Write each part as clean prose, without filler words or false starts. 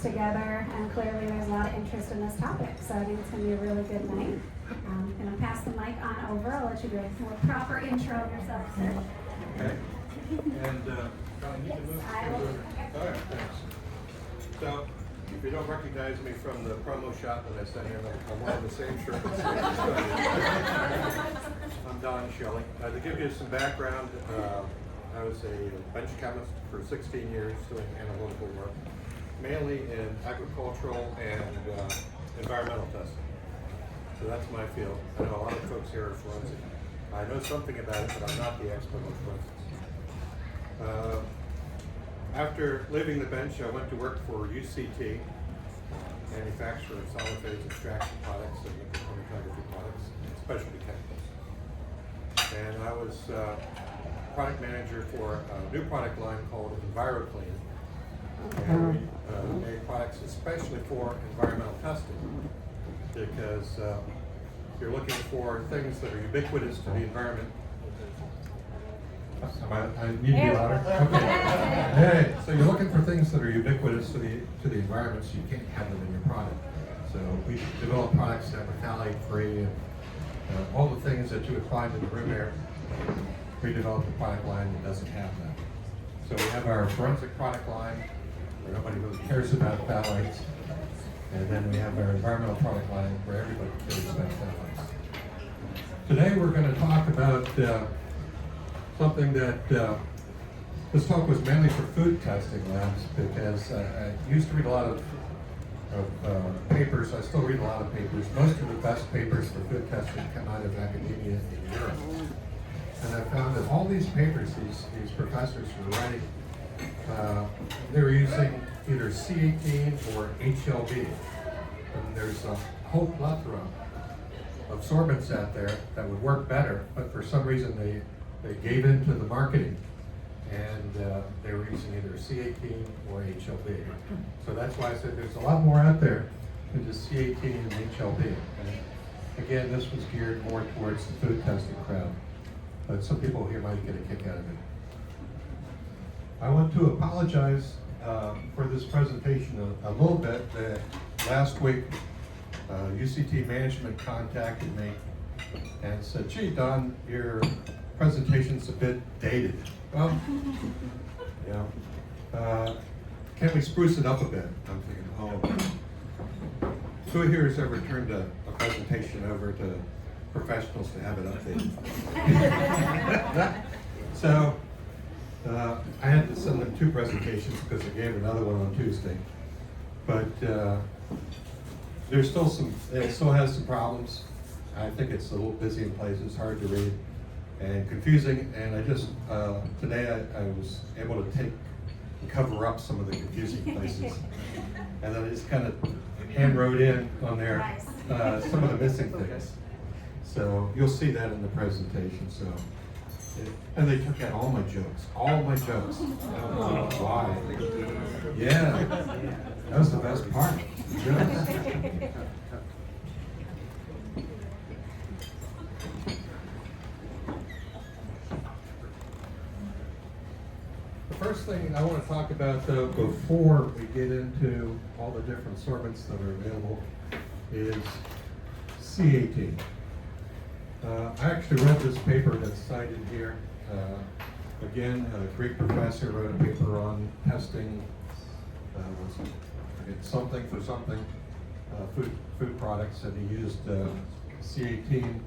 this together, and clearly there's a lot of interest in this topic, so I think it's going to be a really good night. I'm going to pass the mic on over. I'll let you do a more proper intro of yourself, sir. Okay. And Don, you can move I will. forward. All right, thanks. So, if you don't recognize me from the promo shot that I sent in, I'm wearing the same shirt. I'm Don Shelly. To give you some background, I was a bench chemist for 16 years doing analytical work, mainly in agricultural and environmental testing. So that's my field. I know a lot of folks here are forensic. I know something about it, but I'm not the expert on forensics. After leaving the bench, I went to work for UCT, manufacturer of solid phase extraction products and liquid chromatography products, and specialty chemicals. And I was product manager for a new product line called EnviroClean. And we made products especially for environmental testing, because you're looking for things that are ubiquitous to the environment. I need to be louder. Okay. Hey, so you're looking for things that are ubiquitous to the environment, so you can't have them in your product. So we develop products that are phthalate-free and all the things that you would find in the room air. We developed a product line that doesn't have that. So we have our forensic product line, where nobody really cares about phthalates, and then we have our environmental product line, where everybody cares about phthalates. Today we're going to talk about something that this talk was mainly for food testing labs, because I used to read a lot of papers. I still read a lot of papers. Most of the best papers for food testing come out of academia in Europe. And I found that all these papers, these professors were writing, they were using either C18 or HLB. And there's a whole plethora of sorbents out there that would work better, but for some reason they gave in to the marketing, and they were using either C18 or HLB. So that's why I said there's a lot more out there than just C18 and HLB. And again, this was geared more towards the food testing crowd, but some people here might get a kick out of it. I want to apologize for this presentation a little bit. Last week, UCT management contacted me and said, "Gee, Don, your presentation's a bit dated." Well, yeah. Can we spruce it up a bit? I'm thinking, oh. Who here has ever turned a presentation over to professionals to have it updated? So I had to send them 2 presentations because I gave another one on Tuesday. But there's still it still has some problems. I think it's a little busy in places, hard to read, and confusing. And I just, today I was able to cover up some of the confusing places. And then I just kind of hand wrote in on there some of the missing things. So you'll see that in the presentation. So, and they took out all my jokes. I don't know why. Yeah, that was the best part. Jokes. The first thing I want to talk about, though, before we get into all the different sorbents that are available, is C18. I actually read this paper that's cited here. Again, a Greek professor wrote a paper on testing something for something, food products, and he used C18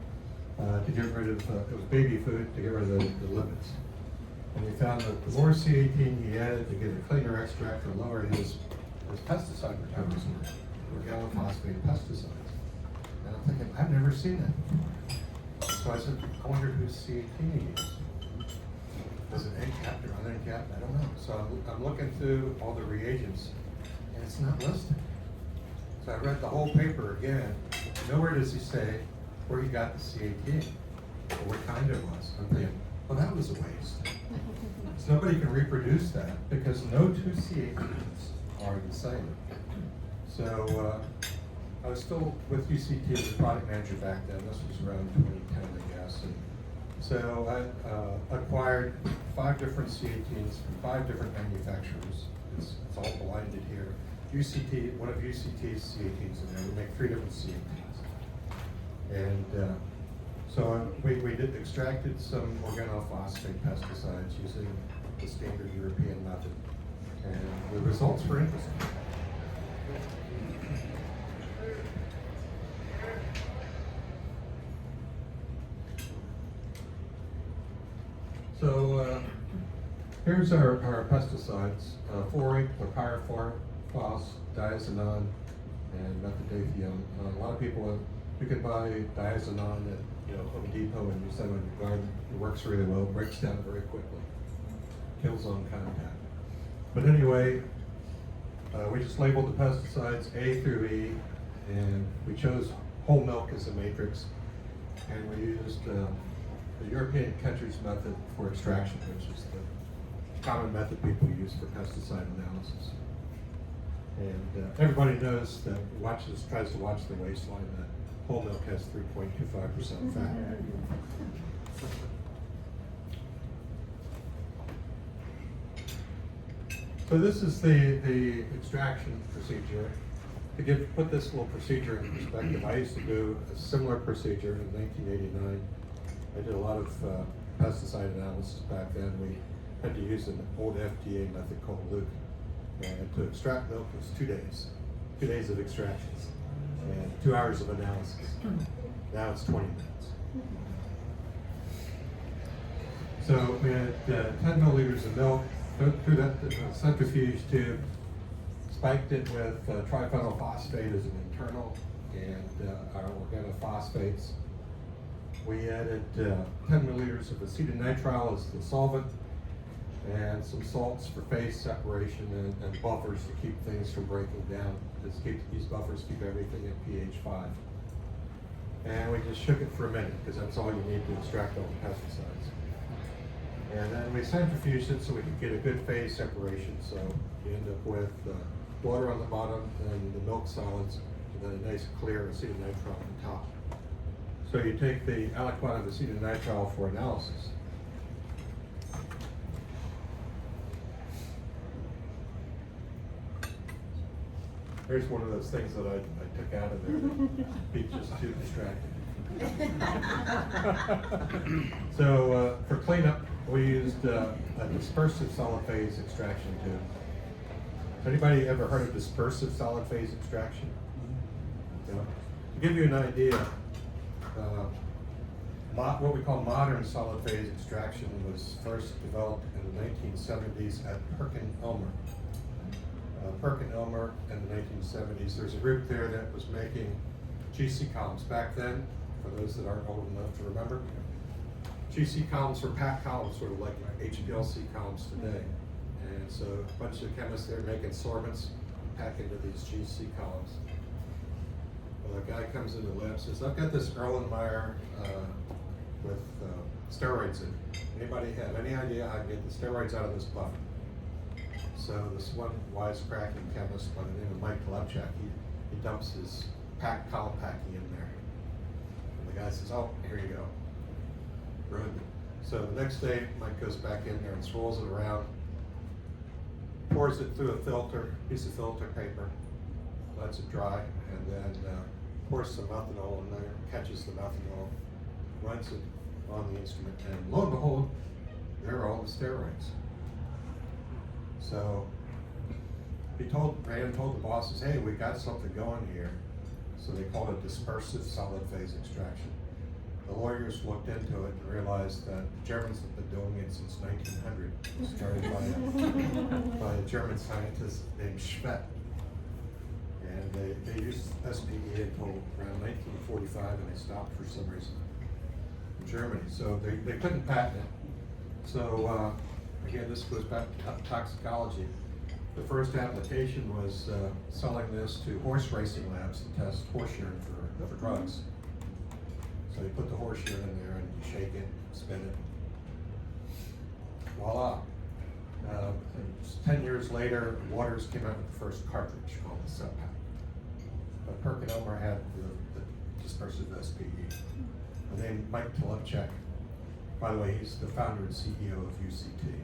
to get rid of, it was baby food, to get rid of the lipids. And he found that the more C18 he added to get a cleaner extract, the lower his pesticide returns were organophosphate pesticides. And I'm thinking, I've never seen that before. So I said, I wonder whose C18 he used. Was it end-capped or unend-capped? I don't know. So I'm looking through all the reagents, and it's not listed. So I read the whole paper again. Nowhere does he say where he got the C18 or what kind it was. I'm thinking, well, that was a waste. So nobody can reproduce that because no 2 C18s are the same. So I was still with UCT as a product manager back then. This was around 2010, I guess. And so I acquired 5 different C18s from 5 different manufacturers. It's all blinded here. UCT, one of UCT's C18s in there. We make 3 different C18s. And so we did extracted some organophosphate pesticides using the standard European method. And the results were interesting. So here's our pesticides: phorate, pyrophos, diazinon, and methodathione. A lot of people, you can buy diazinon at Home Depot and use that on your garden. It works really well, breaks down very quickly, kills on contact. But anyway, we just labeled the pesticides A through E, and we chose whole milk as a matrix, and we used the European catcher's method for extraction, which is the common method people use for pesticide analysis. And everybody knows that tries to watch the waistline, that whole milk has 3.25% fat. So this is the extraction procedure. To put this little procedure in perspective, I used to do a similar procedure in 1989. I did a lot of pesticide analysis back then. We had to use an old FDA method called Luke. And to extract milk was 2 days. 2 days of extractions and 2 hours of analysis. Now it's 20 minutes. So we had 10 milliliters of milk, go through that centrifuge tube, spiked it with triphenyl phosphate as an internal, and our organophosphates. We added 10 milliliters of acetonitrile as the solvent, and some salts for phase separation and buffers to keep things from breaking down. These buffers keep everything at pH 5. And we just shook it for a minute, because that's all you need to extract all the pesticides. And then we centrifuged it so we could get a good phase separation. So you end up with water on the bottom and the milk solids, and then a nice clear acetonitrile on top. So you take the aliquot of acetonitrile for analysis. Here's one of those things that I took out of there. Be just too distracting. So for cleanup, we used a dispersive solid phase extraction tube. Anybody ever heard of dispersive solid phase extraction? Yeah. To give you an idea, what we call modern solid phase extraction was first developed in the 1970s at Perkin-Elmer. Perkin-Elmer in the 1970s. There's a group there that was making GC columns. Back then, for those that aren't old enough to remember, GC columns were packed columns, sort of like HPLC columns today. And so a bunch of chemists there making sorbents, pack into these GC columns. Well, a guy comes into the lab and says, I've got this Erlenmeyer with steroids in it. Anybody have any idea how to get the steroids out of this buffer? So this one wisecracking chemist by the name of Mike Lepchak, he dumps his packed column packing in there. And the guy says, oh, here you go. Ruined it. So the next day, Mike goes back in there and swirls it around, pours it through a filter, piece of filter paper, lets it dry, and then pours some methanol in there, catches the methanol, runs it on the instrument, and lo and behold, there are all the steroids. So Rand told the bosses, hey, we got something going here. So they called it dispersive solid phase extraction. The lawyers looked into it and realized that the Germans have been doing it since 1900. It was started by a German scientist named Schmidt. And they used SPE until around 1945, and they stopped for some reason in Germany. So they couldn't patent it. So again, this goes back to toxicology. The first application was selling this to horse racing labs to test horse urine for drugs. So you put the horse urine in there and you shake it, spin it. Voila. 10 years later, Waters came out with the first cartridge called the Subpack. But Perkin-Elmer had the dispersive SPE. And then Mike Lepchak, by the way, he's the founder and CEO of UCT.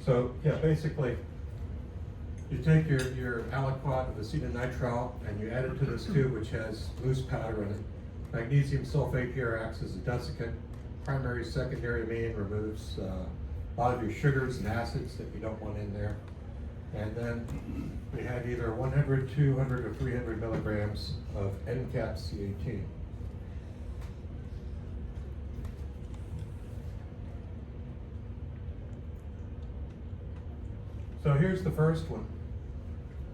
So, yeah, basically, you take your aliquot of acetonitrile and you add it to this tube, which has loose powder in it. Magnesium sulfate here acts as a desiccant. Primary, secondary amine removes a lot of your sugars and acids that you don't want in there. And then we had either 100, 200, or 300 milligrams of NCAP C18. So here's the first one.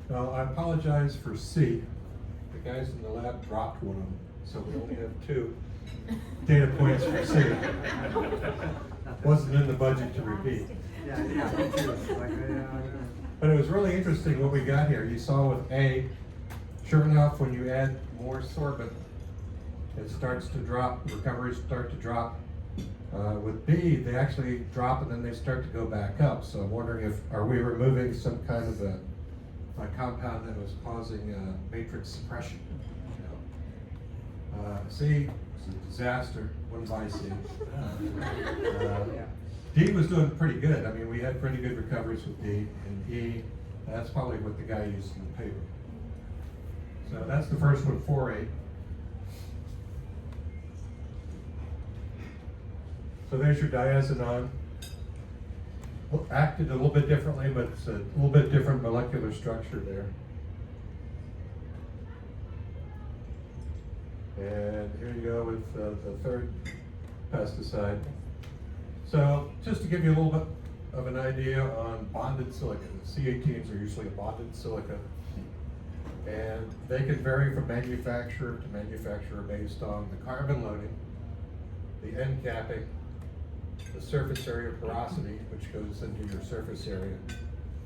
Now, I apologize for C. The guys in the lab dropped one of them, so we only have 2 data points for C. Wasn't in the budget to repeat. But it was really interesting what we got here. You saw with A, sure enough, when you add more sorbent, it starts to drop, recoveries start to drop. With B, they actually drop and then they start to go back up. So I'm wondering are we removing some kind of a compound that was causing matrix suppression? C was a disaster, wouldn't buy C. D was doing pretty good. I mean, we had pretty good recoveries with D, and E, that's probably what the guy used in the paper. So that's the first one, 4-8. So there's your diazinon. Acted a little bit differently, but it's a little bit different molecular structure there. And here you go with the third pesticide. So just to give you a little bit of an idea on bonded silica, the C18s are usually a bonded silica. And they can vary from manufacturer to manufacturer based on the carbon loading, the end capping, the surface area porosity, which goes into your surface area,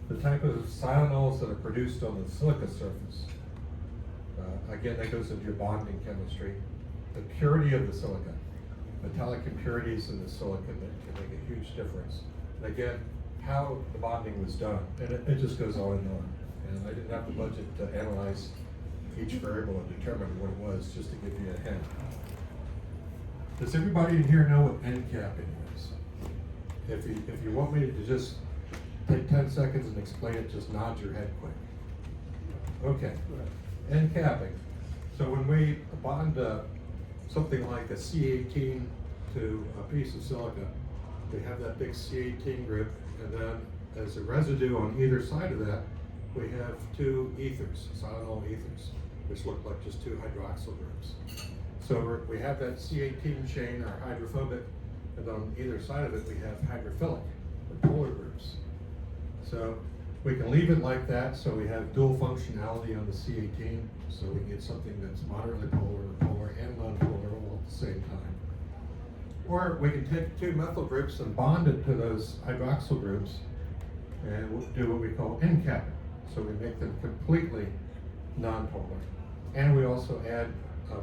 the type of silanols that are produced on the silica surface. Again, that goes into your bonding chemistry. The purity of the silica, metallic impurities in the silica that can make a huge difference. And again, how the bonding was done, and it just goes on and on. And I didn't have the budget to analyze each variable and determine what it was, just to give you a hint. Does everybody in here know what end capping is? If you want me to just take 10 seconds and explain it, just nod your head quick. Okay, end capping. So when we bond something like a C18 to a piece of silica, we have that big C18 group, and then as a residue on either side of that, we have 2 ethers, silanol ethers, which look like just 2 hydroxyl groups. So we have that C18 chain, our hydrophobic, and on either side of it we have hydrophilic, or polar groups. So we can leave it like that, so we have dual functionality on the C18, so we can get something that's moderately polar and non-polar all at the same time. Or we can take 2 methyl groups and bond it to those hydroxyl groups, and we'll do what we call end capping. So we make them completely non-polar. And we also add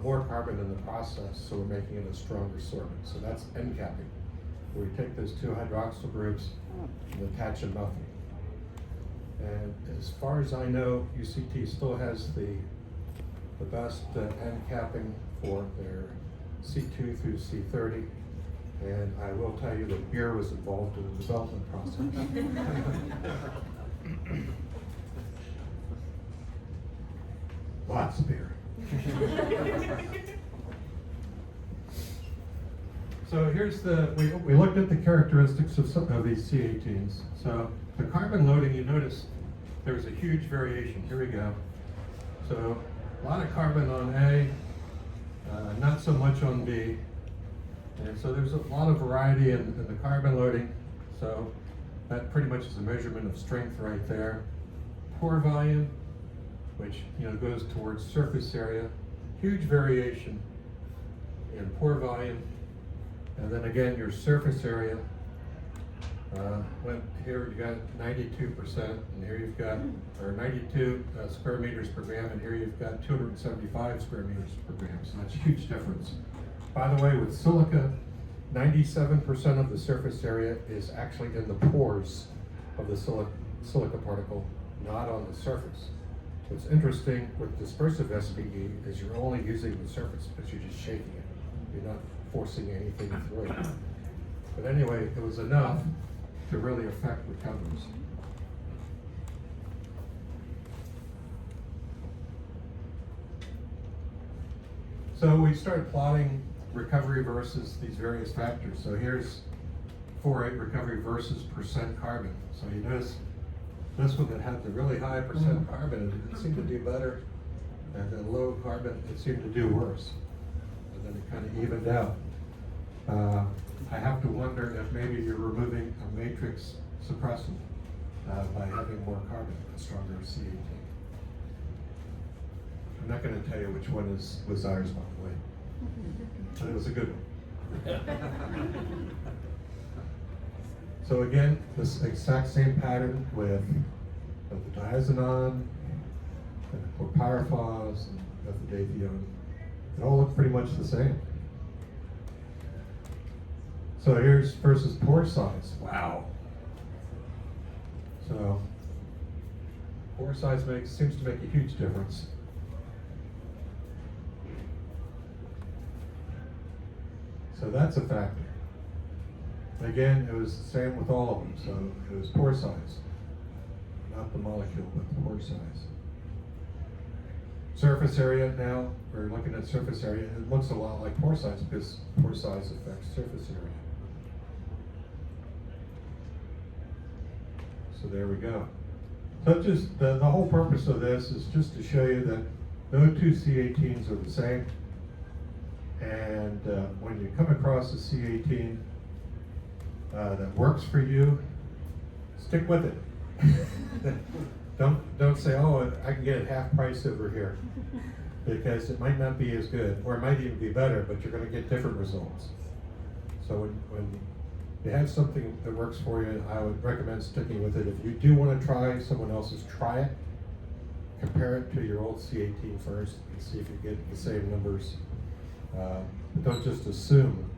more carbon in the process, so we're making it a stronger sorbent. So that's end capping, where we take those 2 hydroxyl groups and attach a methyl. And as far as I know, UCT still has the best end capping for their C2 through C30. And I will tell you that beer was involved in the development process. Lots of beer. So here's we looked at the characteristics of these C18s. So the carbon loading, you notice there's a huge variation. Here we go. So a lot of carbon on A, not so much on B. And so there's a lot of variety in the carbon loading. So that pretty much is a measurement of strength right there. Pore volume, which goes towards surface area. Huge variation in pore volume. And then again, your surface area. Here you got 92%, and here you've got, or 92 square meters per gram, and here you've got 275 square meters per gram. So that's a huge difference. By the way, with silica, 97% of the surface area is actually in the pores of the silica particle, not on the surface. What's interesting with dispersive SPE is you're only using the surface, but you're just shaking it. You're not forcing anything through it. But anyway, it was enough to really affect recoveries. So we started plotting recovery versus these various factors. So here's 4-8 recovery versus percent carbon. So you notice this one that had the really high percent carbon, it seemed to do better, and the low carbon, it seemed to do worse. And then it kind of evened out. I have to wonder if maybe you're removing a matrix suppressant by having more carbon, a stronger C18. I'm not going to tell you which one was ours, by the way, but it was a good one. So again, this exact same pattern with the diazinon, and the pyrophos, and methyldathione. It all look pretty much the same. So here's versus pore size. Wow. So pore size seems to make a huge difference. So that's a factor. Again, it was the same with all of them. So it was pore size, not the molecule, but the pore size. Surface area now, we're looking at surface area. It looks a lot like pore size because pore size affects surface area. So there we go. So just the whole purpose of this is just to show you that no two C18s are the same. And when you come across a C18 that works for you, stick with it. Don't say, oh, I can get it half price over here, because it might not be as good, or it might even be better, but you're going to get different results. So when you have something that works for you, I would recommend sticking with it. If you do want to try someone else's, try it. Compare it to your old C18 first and see if you get the same numbers. But don't just assume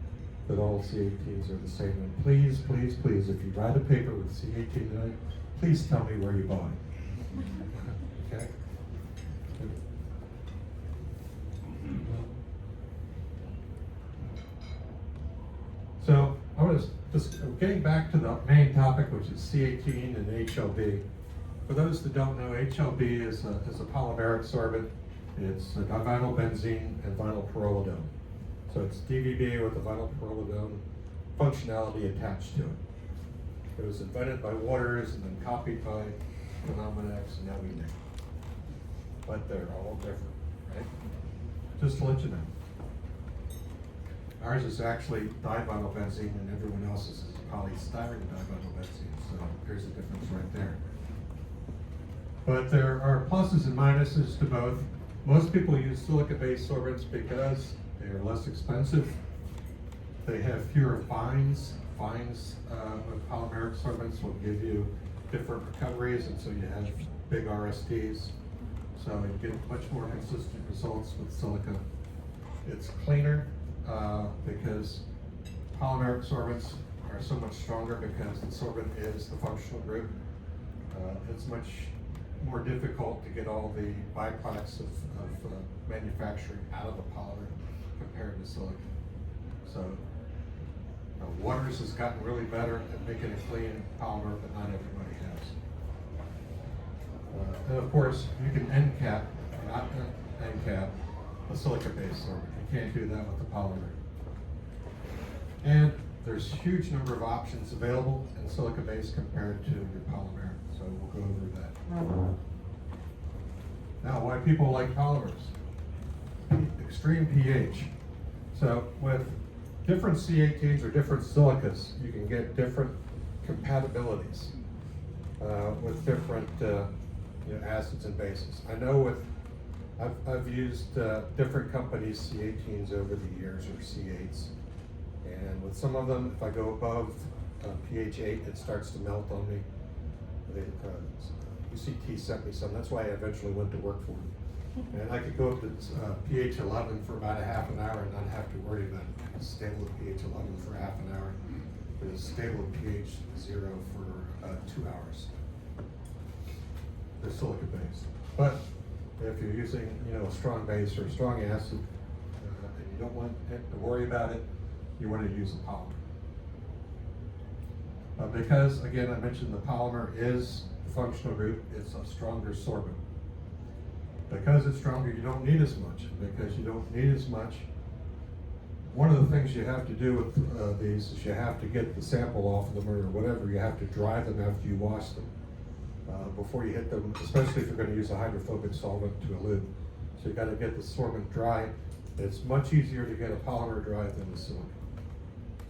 that all C18s are the same. And please, please, please, if you write a paper with C18 in it, please tell me where you bought it. Okay? So I want to just getting back to the main topic, which is C18 and HLB. For those that don't know, HLB is a polymeric sorbent. It's a divinyl benzene and vinyl pyrrolidone. So it's DVB with the vinyl pyrrolidone functionality attached to it. It was invented by Waters and then copied by Phenomenex and now we know. But they're all different, right? Just to let you know. Ours is actually divinyl benzene and everyone else's is polystyrene divinyl benzene. So there's a difference right there. But there are pluses and minuses to both. Most people use silica-based sorbents because they are less expensive. They have fewer fines. Fines with polymeric sorbents will give you different recoveries, and so you have big RSDs. So you get much more consistent results with silica. It's cleaner because polymeric sorbents are so much stronger because the sorbent is the functional group. It's much more difficult to get all the byproducts of manufacturing out of a polymer compared to silica. So Waters has gotten really better at making a clean polymer, but not everybody has. And of course, you can end cap, not end cap, a silica-based sorbent. You can't do that with the polymer. And there's a huge number of options available in silica-based compared to your polymer. So we'll go over that. Now, why people like polymers? Extreme pH. So with different C18s or different silicas, you can get different compatibilities with different acids and bases. I know I've used different companies' C18s over the years, or C8s, and with some of them, if I go above pH 8, it starts to melt on me. UCT sent me some. That's why I eventually went to work for them. And I could go up to pH 11 for about a half an hour and not have to worry about it. I could stable at pH 11 for half an hour, but it's stable at pH 0 for 2 hours. They're silica based. But if you're using a strong base or a strong acid and you don't want to worry about it, you want to use a Because, again, I mentioned the polymer is the functional group, it's a stronger sorbent. Because it's stronger, you don't need as much. Because you don't need as much, one of the things you have to do with these is you have to get the sample off of them or whatever. You have to dry them after you wash them before you hit them, especially if you're going to use a hydrophobic solvent to elute. So you got to get the sorbent dry. It's much easier to get a polymer dry than the silicon.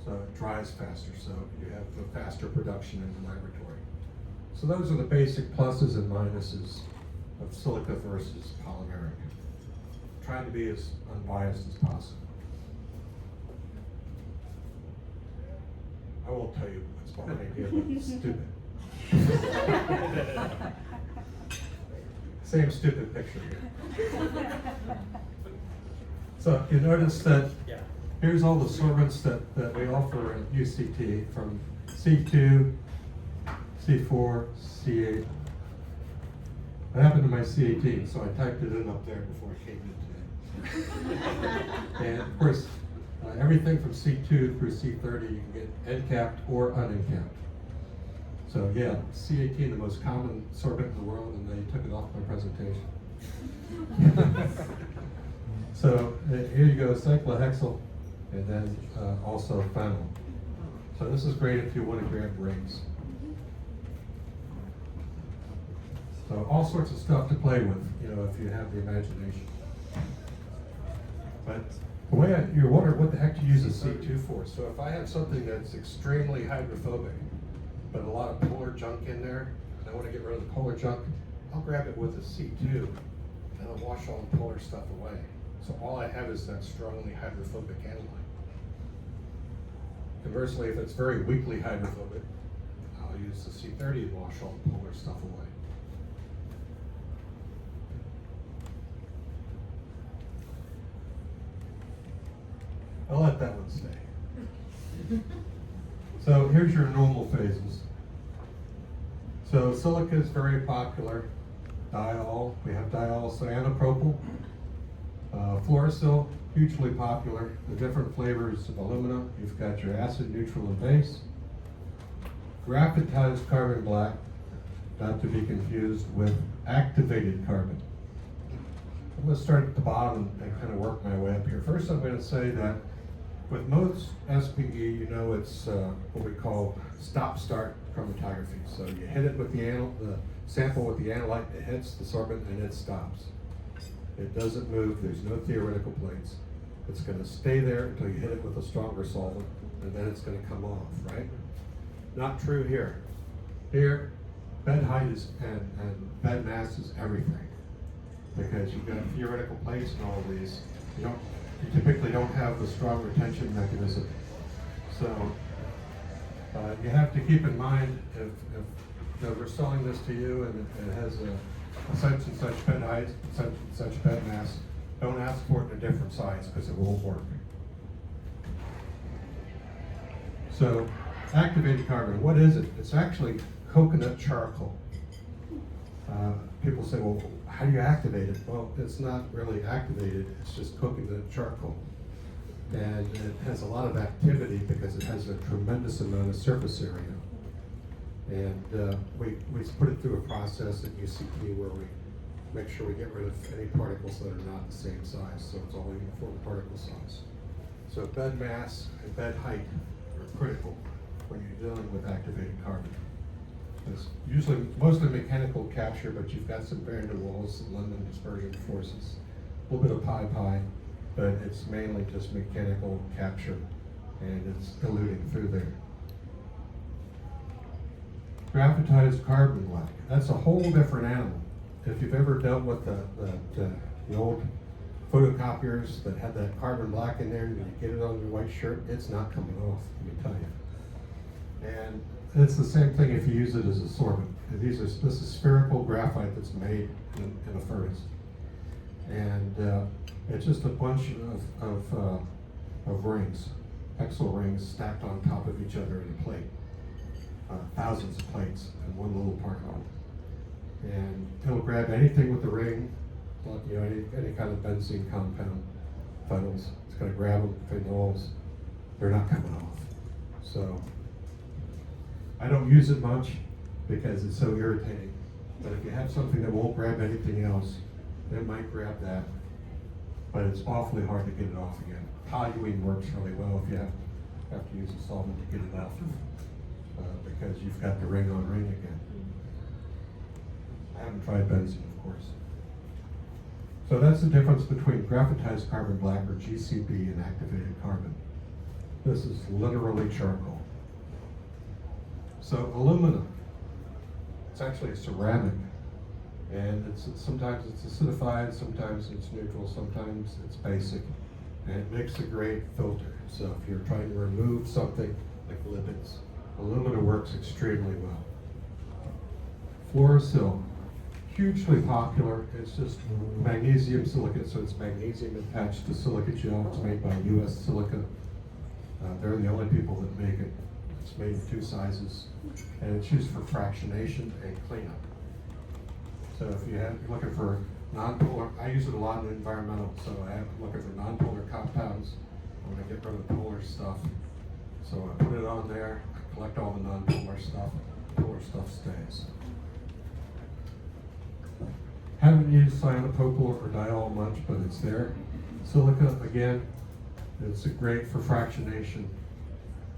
So it dries faster, so you have a faster production in the laboratory. So those are the basic pluses and minuses of silica versus polymeric. Trying to be as unbiased as possible. I won't tell you what's behind here, but it's stupid. Same stupid picture here. So you notice that here's all the sorbents that we offer in UCT from C2, C4, C8. What happened to my C18? So I typed it in up there before I came in today. And of course, everything from C2 through C30 you can get end capped or unend-capped. So yeah, C18, the most common sorbent in the world, and they took it off my presentation. So here you go, cyclohexyl, and then also phenyl. So this is great if you want to grab rings. So all sorts of stuff to play with, if you have the imagination. But the way you're wondering what the heck to use a C2 for. So if I have something that's extremely hydrophobic, but a lot of polar junk in there, and I want to get rid of the polar junk, I'll grab it with a C2, and I'll wash all the polar stuff away. So all I have is that strongly hydrophobic aniline. Conversely, if it's very weakly hydrophobic, I'll use the C30 and wash all the polar stuff away. I'll let that one stay. So here's your normal phases. So silica is very popular. Diol, we have diol cyanopropyl. Fluorosil, hugely popular. The different flavors of aluminum. You've got your acid, neutral, and base. Graphitized carbon black, not to be confused with activated carbon. I'm going to start at the bottom and kind of work my way up here. First, I'm going to say that with most SPE, it's what we call stop-start chromatography. So you hit it with the sample with the analyte, it hits the sorbent, and it stops. It doesn't move, there's no theoretical plates. It's going to stay there until you hit it with a stronger solvent, and then it's going to come off, right? Not true here. Here, bed height and bed mass is everything. Because you've got theoretical plates and all of these. You typically don't have the strong retention mechanism. So you have to keep in mind if we're selling this to you and it has a such and such bed height, such and such bed mass, don't ask for it in a different size because it won't work. So activated carbon, what is it? It's actually coconut charcoal. People say, well, how do you activate it? Well, it's not really activated, it's just coconut charcoal. And it has a lot of activity because it has a tremendous amount of surface area. And we put it through a process at UCT where we make sure we get rid of any particles that are not the same size, so it's all uniform particle size. So bed mass and bed height are critical when you're dealing with activated carbon. It's usually mostly mechanical capture, but you've got some van der Waals, some London dispersion forces, a little bit of pi, but it's mainly just mechanical capture, and it's diluting through there. Graphitized carbon black, that's a whole different animal. If you've ever dealt with the old photocopiers that had that carbon black in there, and you get it on your white shirt, it's not coming off, let me tell you. And it's the same thing if you use it as a sorbent. This is spherical graphite that's made in a furnace. And it's just a bunch of rings, hexyl rings stacked on top of each other in a plate. Thousands of plates in one little particle. And it'll grab anything with the ring, any kind of benzene compound, phenols. It's going to grab them, phenols. They're not coming off. So I don't use it much because it's so irritating. But if you have something that won't grab anything else, it might grab that. But it's awfully hard to get it off again. Toluene works really well if you have to use a solvent to get it off, because you've got the ring on ring again. I haven't tried benzene, of course. So that's the difference between graphitized carbon black, or GCB, and activated carbon. This is literally charcoal. So aluminum, it's actually a ceramic, and sometimes it's acidified, sometimes it's neutral, sometimes it's basic, and it makes a great filter. So if you're trying to remove something like lipids, aluminum works extremely well. Fluorosil, hugely popular. It's just magnesium silicate, so it's magnesium attached to silica gel. It's made by US Silica. They're the only people that make it. It's made in 2 sizes, and it's used for fractionation and cleanup. So if you're looking for non-polar, I use it a lot in environmental, so I have to look for non-polar compounds. I want to get rid of the polar stuff. So I put it on there, I collect all the non-polar stuff, polar stuff stays. Haven't used cyanopropyl or diol much, but it's there. Silica, again, it's great for fractionation,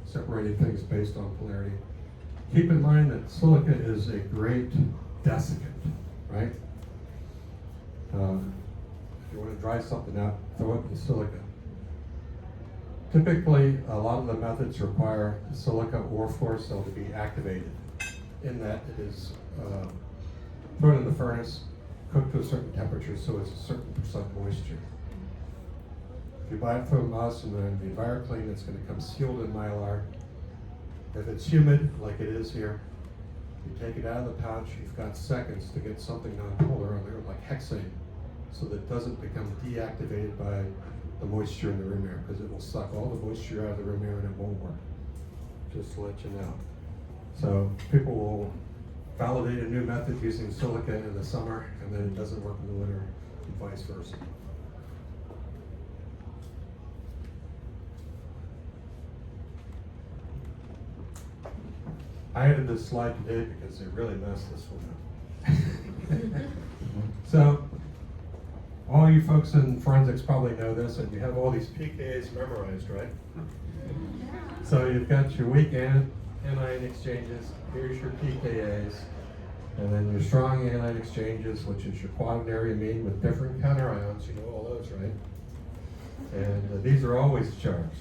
separating things based on polarity. Keep in mind that silica is a great desiccant, right? If you want to dry something out, throw it in silica. Typically, a lot of the methods require silica or fluorosil to be activated, in that it is thrown in the furnace, cooked to a certain temperature, so it's a certain % moisture. If you buy it from us and then the EnviroClean, it's going to come sealed in Mylar. If it's humid, like it is here, you take it out of the pouch, you've got seconds to get something non-polar on there, like hexane, so that it doesn't become deactivated by the moisture in the room air, because it will suck all the moisture out of the room air and it won't work. Just to let you know. So people will validate a new method using silica in the summer, and then it doesn't work in the winter, and vice versa. I added this slide today because they really messed this one up. So, all you folks in forensics probably know this, and you have all these pKa's memorized, right? So you've got your weak anion exchanges, here's your pKa's, and then your strong anion exchanges, which is your quaternary amine with different counterions, you know all those, right? And these are always charged.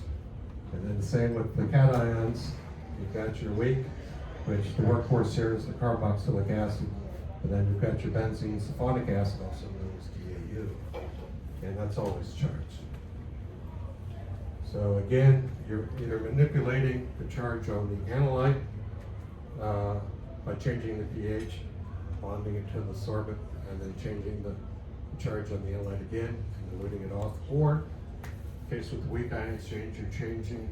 And then the same with the cations, you've got your weak, which the workhorse here is the carboxylic acid, and then you've got your benzene sulfonic acid, also known as DAU, and that's always charged. So again, you're either manipulating the charge on the analyte by changing the pH, bonding it to the sorbent, and then changing the charge on the analyte again and diluting it off, or in case with the weak ion exchange, you're changing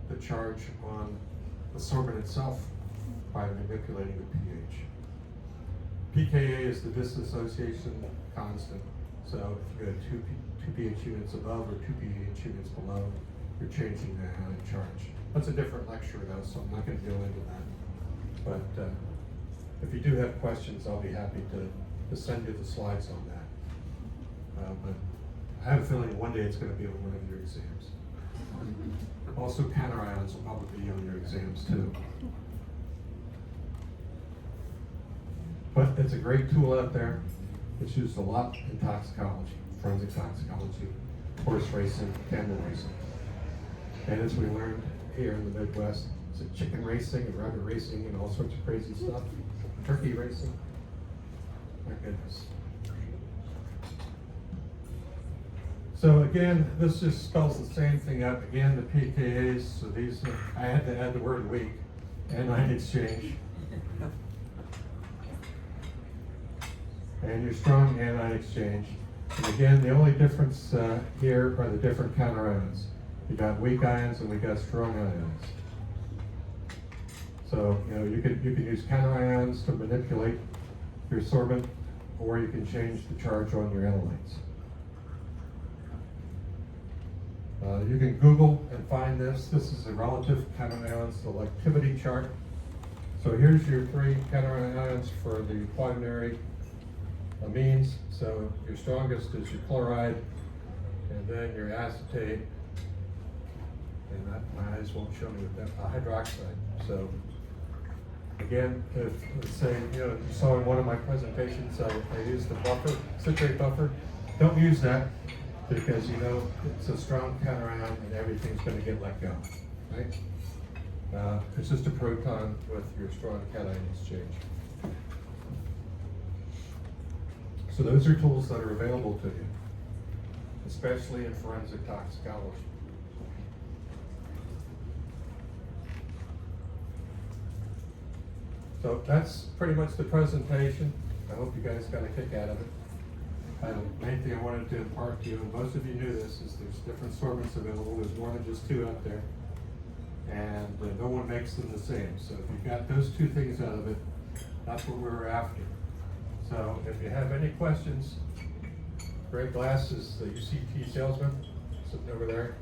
the charge on the sorbent itself by manipulating the pH. pKa is the dissociation constant. So if you have two pH units above or 2 pH units below, you're changing the ion charge. That's a different lecture though, so I'm not going to go into that. But if you do have questions, I'll be happy to send you the slides on that. But I have a feeling one day it's going to be on one of your exams. Also, counterions will probably be on your exams too. But it's a great tool out there. It's used a lot in toxicology, forensic toxicology, horse racing, camel racing. And as we learned here in the Midwest, it's chicken racing and rabbit racing and all sorts of crazy stuff. Turkey racing. My goodness. So again, this just spells the same thing out. Again, the pKa's, so these, I had to add the word weak, anion exchange. And your strong anion exchange. And again, the only difference here are the different counterions. You got weak ions and we got strong ions. So you can use counterions to manipulate your sorbent, or you can change the charge on your analytes. You can Google and find this. This is a relative cation selectivity chart. So here's your 3 cation ions for the quaternary amines. So your strongest is your chloride, and then your acetate, and my eyes won't show me with that, hydroxide. So again, if, let's say, you saw in one of my presentations, I used the buffer, citrate buffer. Don't use that because it's a strong cation and everything's going to get let go, right? It's just a proton with your strong cation exchange. So those are tools that are available to you, especially in forensic toxicology. So that's pretty much the presentation. I hope you guys got a kick out of it. The main thing I wanted to impart to you, and most of you knew this, is there's different sorbents available. There's more than just 2 out there. And no one makes them the same. So if you got those 2 things out of it, that's what we were after. So if you have any questions, Greg Glass is the UCT salesman, sitting over there.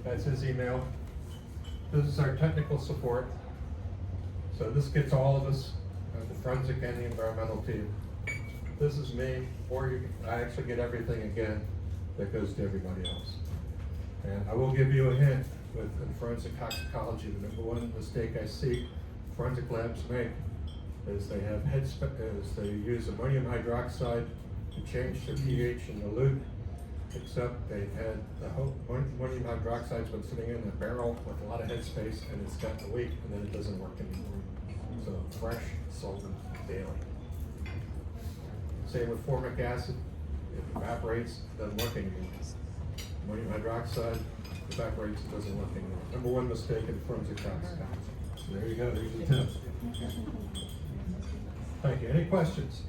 That's his email. This is our technical support. So this gets all of us, the forensic and the environmental team. This is me, or I actually get everything again that goes to everybody else. And I will give you a hint with forensic toxicology. The number one mistake I see forensic labs make is they have they use ammonium hydroxide to change their pH in the loop, except they had the whole ammonium hydroxide's been sitting in a barrel with a lot of headspace and it's gotten weak and then it doesn't work anymore. So fresh solvent daily. Same with formic acid, it evaporates, it doesn't work anymore. Ammonium hydroxide evaporates, it doesn't work anymore. Number one mistake in forensic toxicology. So there you go, there's the tip. Thank you. Any questions?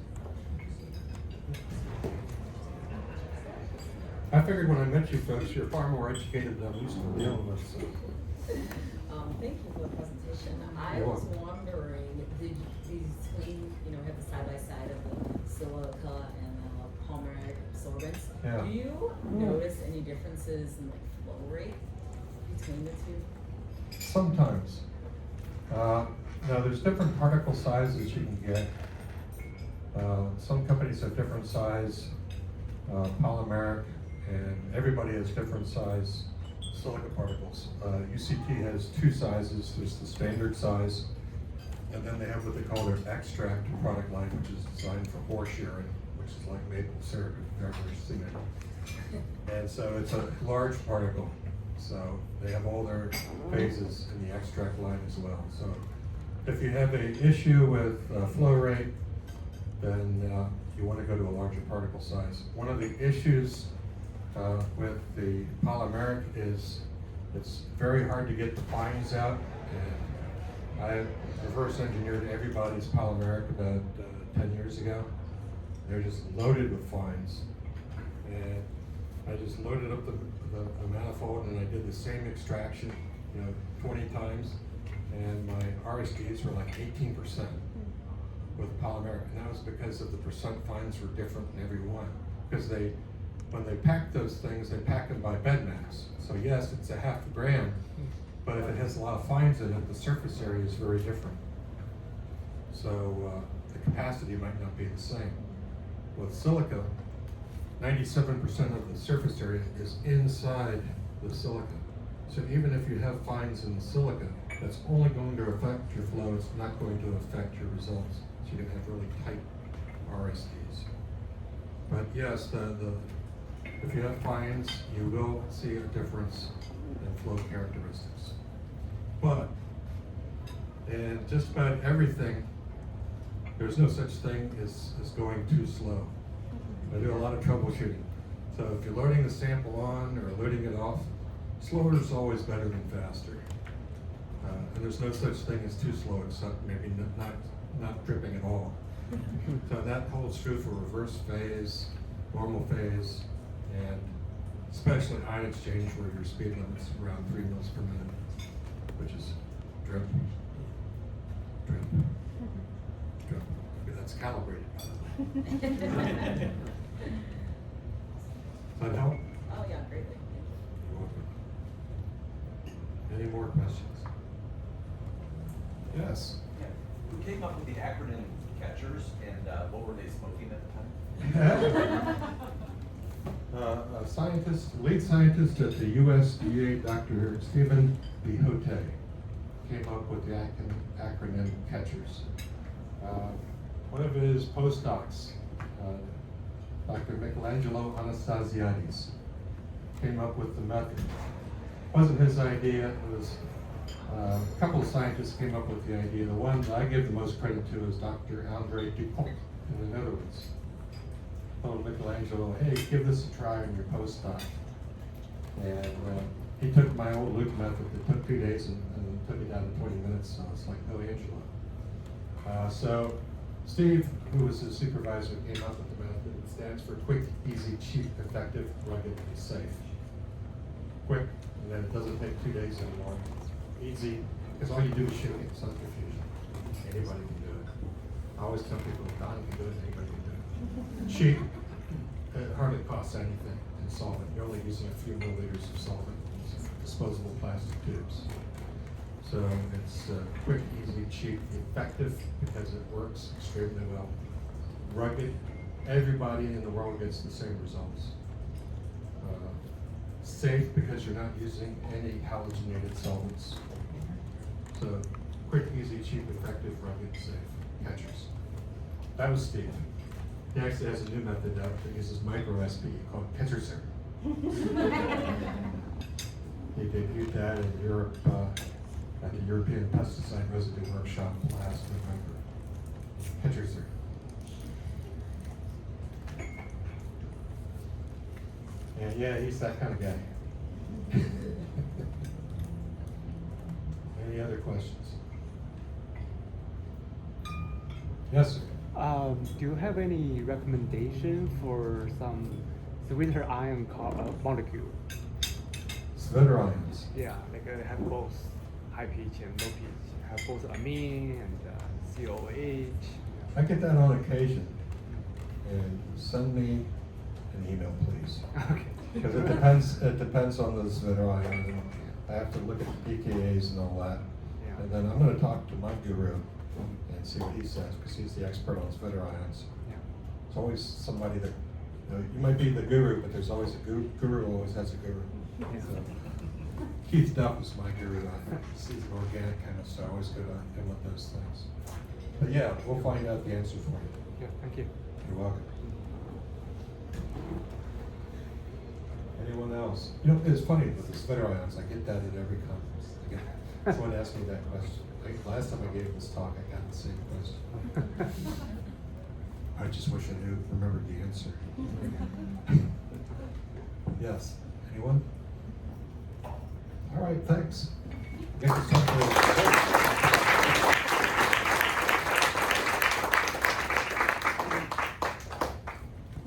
I figured when I met you folks, you're far more educated than I'm used to dealing with. So. Thank you for the presentation. I was wondering, did these clean, have the side by side of the silica and the palmaric sorbents? Yeah. Do you notice any differences in the flow rate between the 2? Sometimes. Now there's different particle sizes you can get. Some companies have different size polymeric, and everybody has different size silica particles. UCT has 2 sizes. There's the standard size, and then they have what they call their extract product line, which is designed for horse sharing, which is like maple syrup if you've ever seen it. And so it's a large particle. So they have all their phases in the extract line as well. So if you have an issue with flow rate, then you want to go to a larger particle size. One of the issues with the polymeric is it's very hard to get the fines out. And I reverse engineered everybody's polymeric about 10 years ago. They're just loaded with fines. And I just loaded up the manifold and I did the same extraction, 20 times. And my RSDs were like 18% with polymeric. And that was because of the percent fines were different in every one. Because when they pack those things, they pack them by bed mass. So yes, it's a half a gram, but if it has a lot of fines in it, the surface area is very different. So the capacity might not be the same. With silica, 97% of the surface area is inside the silica. So even if you have fines in the silica, that's only going to affect your flow, it's not going to affect your results. So you're going to have really tight RSDs. But yes, if you have fines, you will see a difference in flow characteristics. But in just about everything, there's no such thing as going too slow. I do a lot of troubleshooting. So if you're loading the sample on or loading it off, slower is always better than faster. And there's no such thing as too slow, except maybe not dripping at all. So that holds true for reverse phase, normal phase, and especially ion exchange where your speed limit's around 3 mils per minute, which is drip, drip, drip. That's calibrated, by the way. Does that help? Oh yeah, greatly. You're welcome. Any more questions? Yes. Yes. Yeah. Who came up with the acronym catchers, and what were they smoking at the time? A scientist, lead scientist at the USDA, Dr. Stephen B. Hote, came up with the acronym catchers. One of his postdocs, Dr. Michelangelo Anastasiades, came up with the method. It wasn't his idea, it was a couple of scientists came up with the idea. The one that I give the most credit to is Dr. André Dupont in the Netherlands. Told Michelangelo, hey, give this a try in your postdoc. And he took my old Luke method that took 2 days and took it down to 20 minutes, so it's like no Angelo. So Steve, who was his supervisor, came up with the method. It stands for quick, easy, cheap, effective, rugged, and safe. Quick, and then it doesn't take 2 days anymore. Easy, because all you do is shoot it, it's not confusion. Anybody can do it. I always tell people, Don can do it, anybody can do it. Cheap, it hardly costs anything in solvent. You're only using a few milliliters of solvent, disposable plastic tubes. So it's quick, easy, cheap, effective because it works extremely well. Rugged, everybody in the world gets the same results. Safe because you're not using any halogenated solvents. So quick, easy, cheap, effective, rugged, safe catchers. That was Steve. He actually has a new method out that uses micro SPE called catchers. He debuted that in Europe at the European Pesticide Residue Workshop last November. Catchers. And yeah, he's that kind of guy. Any other questions? Yes, sir. Do you have any recommendation for some sweeter ion molecule? Sweater ions. Yeah, like have both high pH and low pH. Have both amine and COH. I get that on occasion. And send me an email, please. Okay. Because it depends on the sweater ion. And I have to look at the pKa's and all that. Yeah. And then I'm going to talk to my guru and see what he says, because he's the expert on sweater ions. Yeah. It's always somebody that, you might be the guru, but there's always a guru always has a guru. Yeah. So, Keith Duff is my guru. He's an organic chemist, so I always go to him with those things. But yeah, we'll find out the answer for you. Yeah, thank you. You're welcome. Anyone else? You know, it's funny with the sweater ions, I get that at every conference. Someone asked me that question. Last time I gave this talk, I got the same question. I just wish I knew, remembered the answer. Yes, anyone? All right, thanks. I guess it's time for